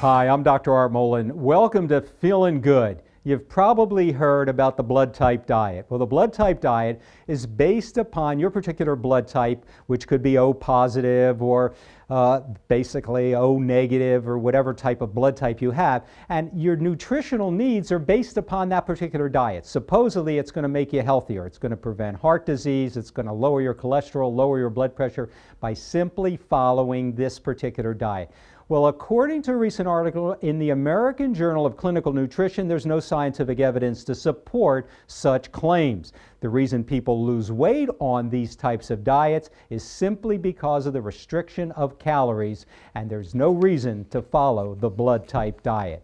Hi, I'm Dr. Art Mollen. Welcome to Feeling Good. You've probably heard about the blood type diet. Well, the blood type diet is based upon your particular blood type, which could be O positive or basically O negative or whatever type of blood type you have. And your nutritional needs are based upon that particular diet. Supposedly, it's going to make you healthier. It's going to prevent heart disease. It's going to lower your cholesterol, lower your blood pressure by simply following this particular diet. Well, according to a recent article in the American Journal of Clinical Nutrition, there's no scientific evidence to support such claims. The reason people lose weight on these types of diets is simply because of the restriction of calories, and there's no reason to follow the blood type diet.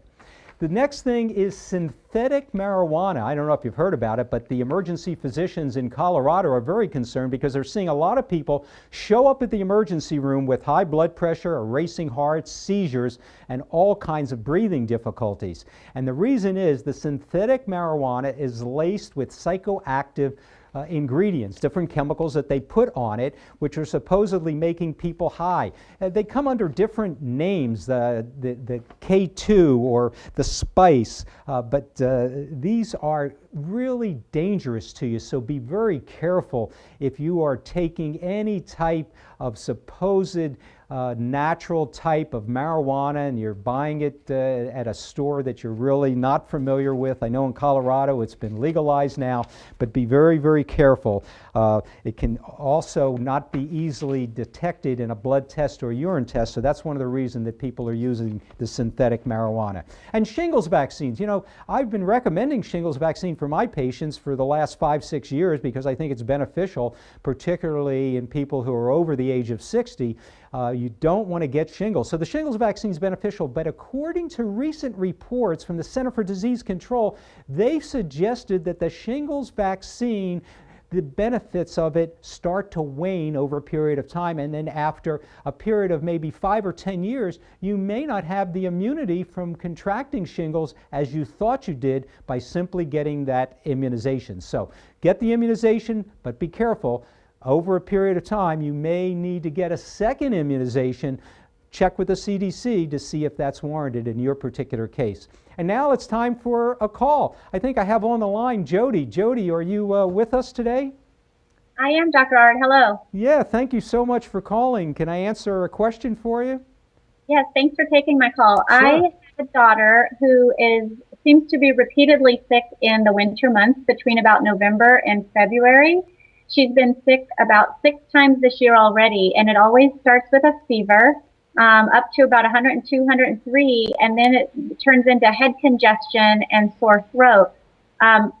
The next thing is synthetic marijuana. I don't know if you've heard about it, but the emergency physicians in Colorado are very concerned because they're seeing a lot of people show up at the emergency room with high blood pressure, a racing heart, seizures, and all kinds of breathing difficulties. And the reason is the synthetic marijuana is laced with psychoactive ingredients, different chemicals that they put on it, which are supposedly making people high. They come under different names, the K2 or the spice, but these are really dangerous to you, so be very careful if you are taking any type of supposed natural type of marijuana and you're buying it at a store that you're really not familiar with. I know in Colorado it's been legalized now, but be very, very careful. It can also not be easily detected in a blood test or urine test, so that's one of the reasons that people are using the synthetic marijuana. And shingles vaccines. You know, I've been recommending shingles vaccine for my patients for the last 5-6 years because I think it's beneficial, particularly in people who are over the age of 60. You don't want to get shingles. So the shingles vaccine is beneficial, but according to recent reports from the Center for Disease Control, they've suggested that the shingles vaccine, the benefits of it start to wane over a period of time, and then after a period of maybe 5 or 10 years, you may not have the immunity from contracting shingles as you thought you did by simply getting that immunization. So get the immunization, but be careful. Over a period of time, you may need to get a second immunization. Check with the CDC to see if that's warranted in your particular case. And now it's time for a call. I think I have on the line Jody. Jody, are you with us today? I am, Dr. Art. Hello. Yeah, thank you so much for calling. Can I answer a question for you? Yes, thanks for taking my call. Sure. I have a daughter who seems to be repeatedly sick in the winter months between about November and February. She's been sick about 6 times this year already, and it always starts with a fever, up to about 102, 103, and then it turns into head congestion and sore throat.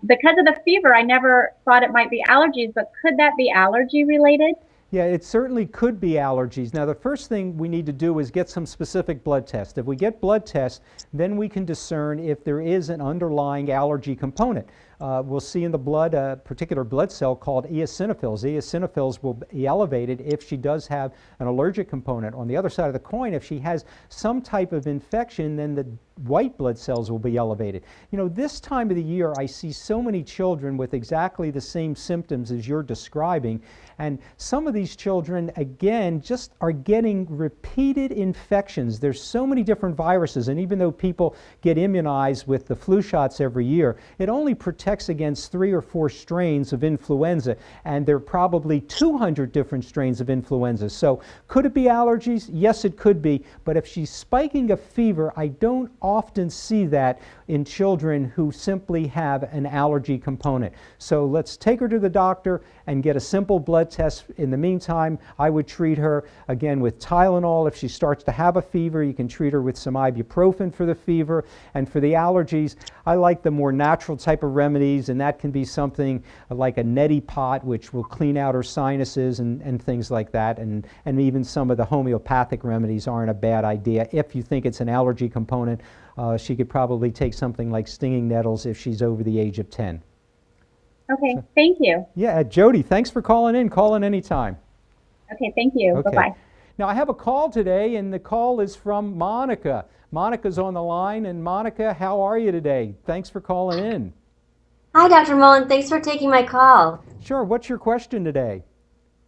Because of the fever, I never thought it might be allergies, but could that be allergy related? Yeah, it certainly could be allergies. Now, the first thing we need to do is get some specific blood tests. If we get blood tests, then we can discern if there is an underlying allergy component. We'll see in the blood a particular blood cell called eosinophils. Eosinophils will be elevated if she does have an allergic component. On the other side of the coin, if she has some type of infection, then the white blood cells will be elevated. You know, this time of the year, I see so many children with exactly the same symptoms as you're describing. And some of these children, again, just are getting repeated infections. There's so many different viruses, and even though people get immunized with the flu shots every year, it only protects against 3 or 4 strains of influenza, and there are probably 200 different strains of influenza. So could it be allergies? Yes, it could be, but if she's spiking a fever, I don't often see that in children who simply have an allergy component. So let's take her to the doctor and get a simple blood test. In the meantime, I would treat her again with Tylenol. If she starts to have a fever, you can treat her with some ibuprofen for the fever. And for the allergies, I like the more natural type of remedies, and that can be something like a neti pot, which will clean out her sinuses and things like that. And even some of the homeopathic remedies aren't a bad idea. If you think it's an allergy component, she could probably take something like stinging nettles if she's over the age of 10. Okay, thank you. Yeah, Jody, thanks for calling in. Call in anytime. Okay, thank you. Okay. Bye-bye. Now, I have a call today, and the call is from Monica. Monica's on the line, and Monica, how are you today? Thanks for calling in. Hi, Dr. Mollen. Thanks for taking my call. Sure. What's your question today?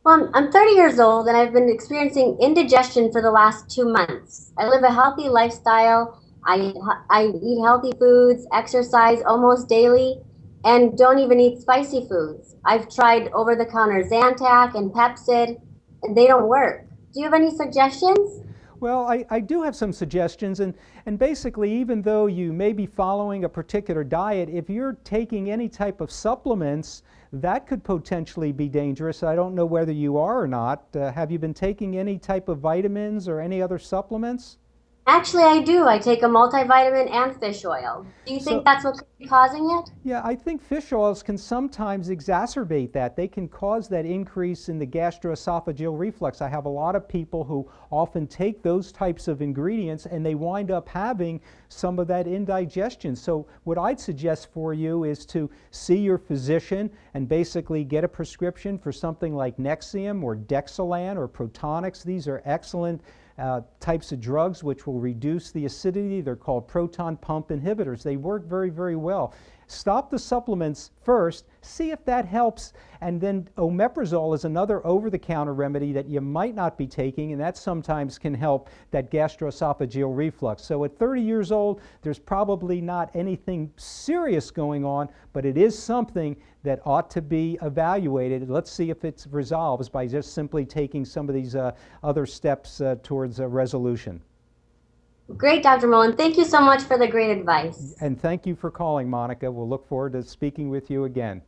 Well, I'm 30 years old and I've been experiencing indigestion for the last 2 months. I live a healthy lifestyle. I eat healthy foods, exercise almost daily, and don't even eat spicy foods. I've tried over-the-counter Zantac and Pepcid, and they don't work. Do you have any suggestions? Well, I do have some suggestions, and basically, even though you may be following a particular diet, if you're taking any type of supplements, that could potentially be dangerous. I don't know whether you are or not. Have you been taking any type of vitamins or any other supplements? Actually, I do. I take a multivitamin and fish oil. Do you think So, that's what could be causing it? yeah, I think fish oils can sometimes exacerbate that. They can cause that increase in the gastroesophageal reflux. I have a lot of people who often take those types of ingredients and they wind up having some of that indigestion. So, what I'd suggest for you is to see your physician and basically get a prescription for something like Nexium or Dexilan or Protonix. These are excellent types of drugs which will reduce the acidity. They're called proton pump inhibitors. They work very, very well. Stop the supplements first, see if that helps, and then omeprazole is another over-the-counter remedy that you might not be taking, and that sometimes can help that gastroesophageal reflux. So at 30 years old, there's probably not anything serious going on, but it is something that ought to be evaluated. Let's see if it resolves by just simply taking some of these other steps towards a resolution. Great, Dr. Mullen. Thank you so much for the great advice. And thank you for calling, Monica. We'll look forward to speaking with you again.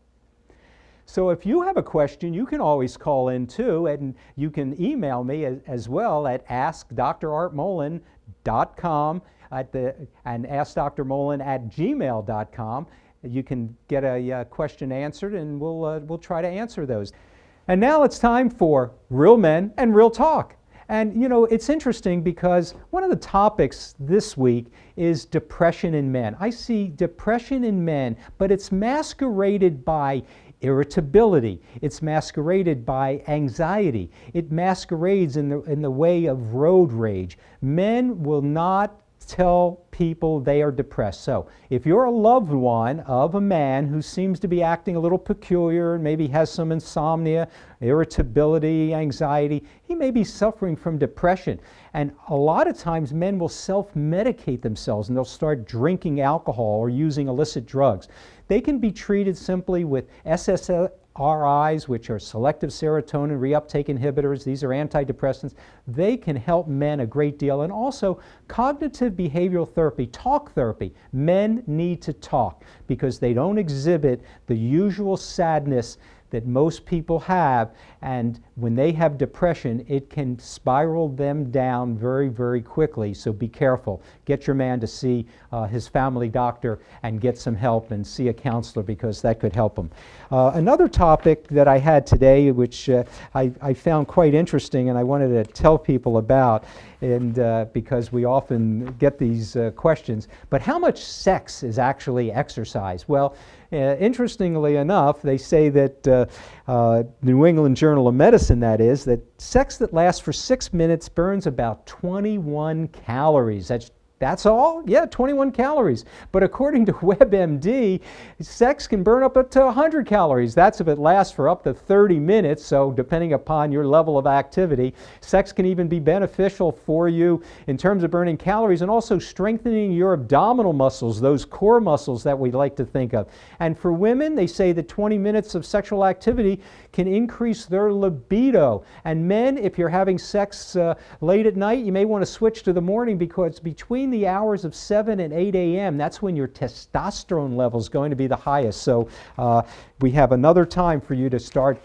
So if you have a question, you can always call in too, and you can email me as well at askdrartmollen.com and askdrmollen@gmail.com. You can get a question answered, and we'll try to answer those. And now it's time for Real Men and Real Talk. And you know, it's interesting because one of the topics this week is depression in men. I see depression in men, but it's masqueraded by irritability. It's masqueraded by anxiety. It masquerades in the way of road rage. Men will not tell people they are depressed. So if you're a loved one of a man who seems to be acting a little peculiar and maybe has some insomnia, irritability, anxiety, he may be suffering from depression. And a lot of times men will self-medicate themselves and they'll start drinking alcohol or using illicit drugs. They can be treated simply with SSRIs, which are selective serotonin reuptake inhibitors. These are antidepressants. They can help men a great deal. And also cognitive behavioral therapy, talk therapy. Men need to talk because they don't exhibit the usual sadness that most people have, and when they have depression, it can spiral them down very, very quickly. So be careful. Get your man to see his family doctor and get some help and see a counselor because that could help him. Another topic that I had today, which I found quite interesting and I wanted to tell people about, and because we often get these questions, but how much sex is actually exercise? Well, interestingly enough, they say that New England Journal of Medicine, that is, that sex that lasts for 6 minutes burns about 21 calories. That's all? Yeah, 21 calories. But according to WebMD, sex can burn up to 100 calories. That's if it lasts for up to 30 minutes. So depending upon your level of activity, sex can even be beneficial for you in terms of burning calories and also strengthening your abdominal muscles, those core muscles that we like to think of. And for women, they say that 20 minutes of sexual activity can increase their libido. And men, if you're having sex late at night, you may want to switch to the morning because between the hours of 7 and 8 a.m., that's when your testosterone level is going to be the highest. So we have another time for you to start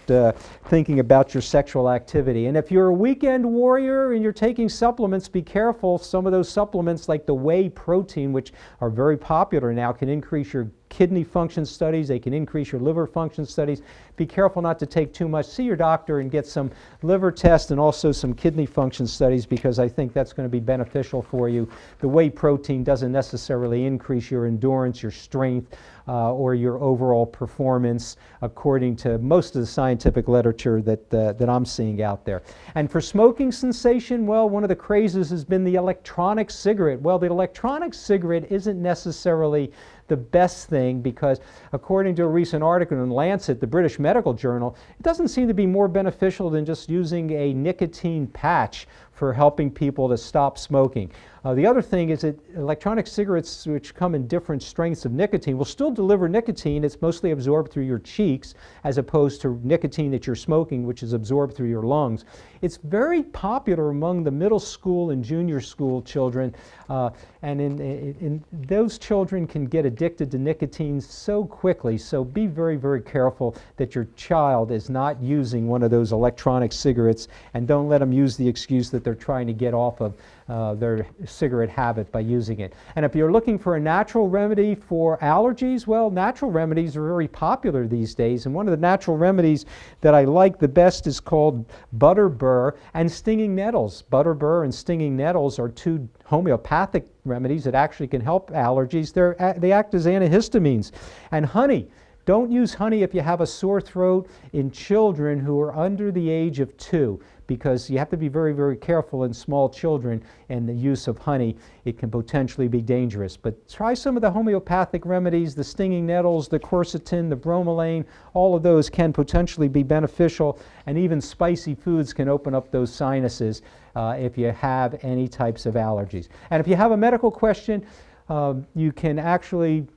thinking about your sexual activity. And if you're a weekend warrior and you're taking supplements, be careful. Some of those supplements like the whey protein, which are very popular now, can increase your kidney function studies, they can increase your liver function studies. Be careful not to take too much. See your doctor and get some liver tests and also some kidney function studies because I think that's going to be beneficial for you. The whey protein doesn't necessarily increase your endurance, your strength, or your overall performance according to most of the scientific literature that I'm seeing out there. And for smoking cessation, well, one of the crazes has been the electronic cigarette. Well, the electronic cigarette isn't necessarily the best thing, because according to a recent article in Lancet, the British Medical Journal, it doesn't seem to be more beneficial than just using a nicotine patch for helping people to stop smoking. The other thing is that electronic cigarettes, which come in different strengths of nicotine, will still deliver nicotine. It's mostly absorbed through your cheeks, as opposed to nicotine that you're smoking, which is absorbed through your lungs. It's very popular among the middle school and junior school children, and in those children can get addicted to nicotine so quickly. So be very, very careful that your child is not using one of those electronic cigarettes, and don't let them use the excuse that they're trying to get off of their cigarette habit by using it. And if you're looking for a natural remedy for allergies, well, natural remedies are very popular these days, and one of the natural remedies that I like the best is called butter burr and stinging nettles. Butter burr and stinging nettles are two homeopathic remedies that actually can help allergies. They act as antihistamines. And honey. Don't use honey if you have a sore throat in children who are under the age of 2, because you have to be very, very careful in small children and the use of honey. It can potentially be dangerous. But try some of the homeopathic remedies, the stinging nettles, the quercetin, the bromelain. All of those can potentially be beneficial, and even spicy foods can open up those sinuses if you have any types of allergies. And if you have a medical question, you can actually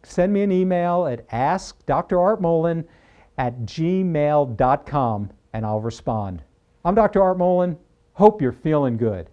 send me an email at askdrartmollen@gmail.com, and I'll respond. I'm Dr. Art Mollen. Hope you're feeling good.